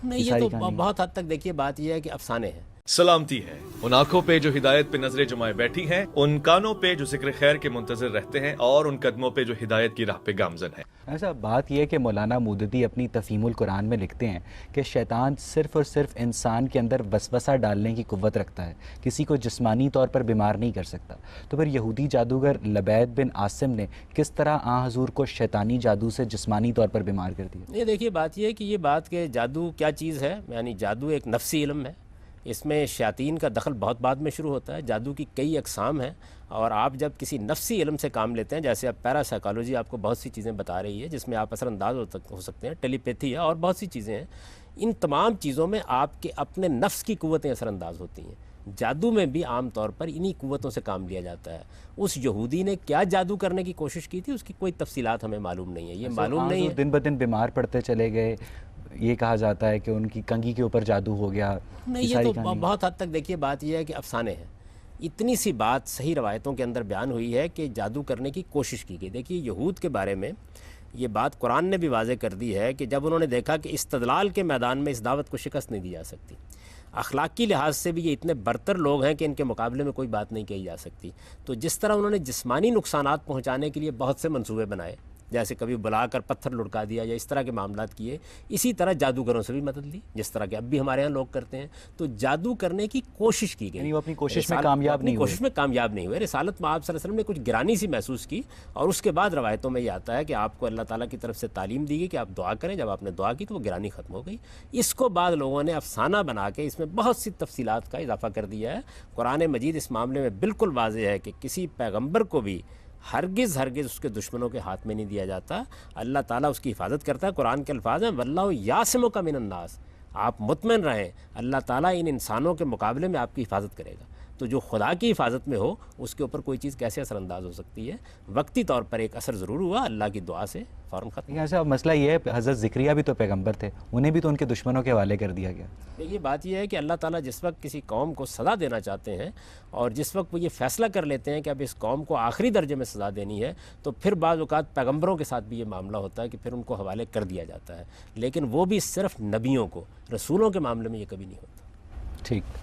نہیں، یہ تو بہت حد تک دیکھیے بات یہ ہے کہ افسانے ہیں. سلامتی ہے ان آنکھوں پہ جو ہدایت پہ نظریں جمائے بیٹھی ہیں، ان کانوں پہ جو ذکر خیر کے منتظر رہتے ہیں، اور ان قدموں پہ جو ہدایت کی راہ پہ گامزن ہیں. ایسا بات یہ ہے کہ مولانا مودودی اپنی تفہیم القرآن میں لکھتے ہیں کہ شیطان صرف اور صرف انسان کے اندر وسوسہ ڈالنے کی قوت رکھتا ہے، کسی کو جسمانی طور پر بیمار نہیں کر سکتا. تو پھر یہودی جادوگر لبید بن عاصم نے کس طرح آن حضور کو شیطانی جادو سے جسمانی طور پر بیمار کر دیا؟ یہ دیکھیے بات یہ ہے کہ یہ بات کہ جادو کیا چیز ہے، یعنی جادو ایک نفسی علم ہے. اس میں شیاطین کا دخل بہت بعد میں شروع ہوتا ہے. جادو کی کئی اقسام ہیں، اور آپ جب کسی نفسی علم سے کام لیتے ہیں، جیسے اب پیرا سائیکالوجی آپ کو بہت سی چیزیں بتا رہی ہے جس میں آپ اثر انداز ہو سکتے ہیں، ٹیلی پیتھی ہے اور بہت سی چیزیں ہیں. ان تمام چیزوں میں آپ کے اپنے نفس کی قوتیں اثر انداز ہوتی ہیں. جادو میں بھی عام طور پر انہی قوتوں سے کام لیا جاتا ہے. اس یہودی نے کیا جادو کرنے کی کوشش کی تھی، اس کی کوئی تفصیلات ہمیں معلوم نہیں ہے. یہ معلوم نہیں ہے. دن بدن بیمار پڑتے چلے گئے، یہ کہا جاتا ہے کہ ان کی کنگھی کے اوپر جادو ہو گیا. نہیں، یہ تو بہت حد تک دیکھیے بات یہ ہے کہ افسانے ہیں. اتنی سی بات صحیح روایتوں کے اندر بیان ہوئی ہے کہ جادو کرنے کی کوشش کی گئی. دیکھیے یہود کے بارے میں یہ بات قرآن نے بھی واضح کر دی ہے کہ جب انہوں نے دیکھا کہ استدلال کے میدان میں اس دعوت کو شکست نہیں دی جا سکتی، اخلاقی لحاظ سے بھی یہ اتنے برتر لوگ ہیں کہ ان کے مقابلے میں کوئی بات نہیں کہی جا سکتی، تو جس طرح انہوں نے جسمانی نقصانات پہنچانے کے لیے بہت سے منصوبے بنائے، جیسے کبھی بلا کر پتھر لڑکا دیا یا اس طرح کے معاملات کیے، اسی طرح جادوگروں سے بھی مدد لی جس طرح کہ اب بھی ہمارے ہاں لوگ کرتے ہیں. تو جادو کرنے کی کوشش کی گئی، یعنی وہ اپنی کوشش میں کامیاب نہیں ہوئے. کوشش میں کامیاب نہیں ہوئے. رسالت میں آپ صلی اللہ علیہ وسلم نے کچھ گرانی سی محسوس کی، اور اس کے بعد روایتوں میں یہ آتا ہے کہ آپ کو اللہ تعالیٰ کی طرف سے تعلیم دی گئی کہ آپ دعا کریں. جب آپ نے دعا کی تو وہ گرانی ختم ہو گئی. اس کو بعد لوگوں نے افسانہ بنا کے اس میں بہت سی تفصیلات کا اضافہ کر دیا ہے. قرآن مجید اس معاملے میں بالکل واضح ہے کہ کسی پیغمبر کو بھی ہرگز اس کے دشمنوں کے ہاتھ میں نہیں دیا جاتا. اللہ تعالیٰ اس کی حفاظت کرتا ہے. قرآن کے الفاظ ہیں واللہ یعصمک من الناس، آپ مطمئن رہیں اللہ تعالیٰ ان انسانوں کے مقابلے میں آپ کی حفاظت کرے گا. تو جو خدا کی حفاظت میں ہو اس کے اوپر کوئی چیز کیسے اثر انداز ہو سکتی ہے؟ وقتی طور پر ایک اثر ضرور ہوا، اللہ کی دعا سے فوراً ختم. ایسا مسئلہ یہ ہے، حضرت زکریا بھی تو پیغمبر تھے، انہیں بھی تو ان کے دشمنوں کے حوالے کر دیا گیا. یہ بات یہ ہے کہ اللہ تعالیٰ جس وقت کسی قوم کو سزا دینا چاہتے ہیں، اور جس وقت وہ یہ فیصلہ کر لیتے ہیں کہ اب اس قوم کو آخری درجے میں سزا دینی ہے، تو پھر بعض اوقات پیغمبروں کے ساتھ بھی یہ معاملہ ہوتا ہے کہ پھر ان کو حوالے کر دیا جاتا ہے. لیکن وہ بھی صرف نبیوں کو، رسولوں کے معاملے میں یہ کبھی نہیں ہوتا. ٹھیک.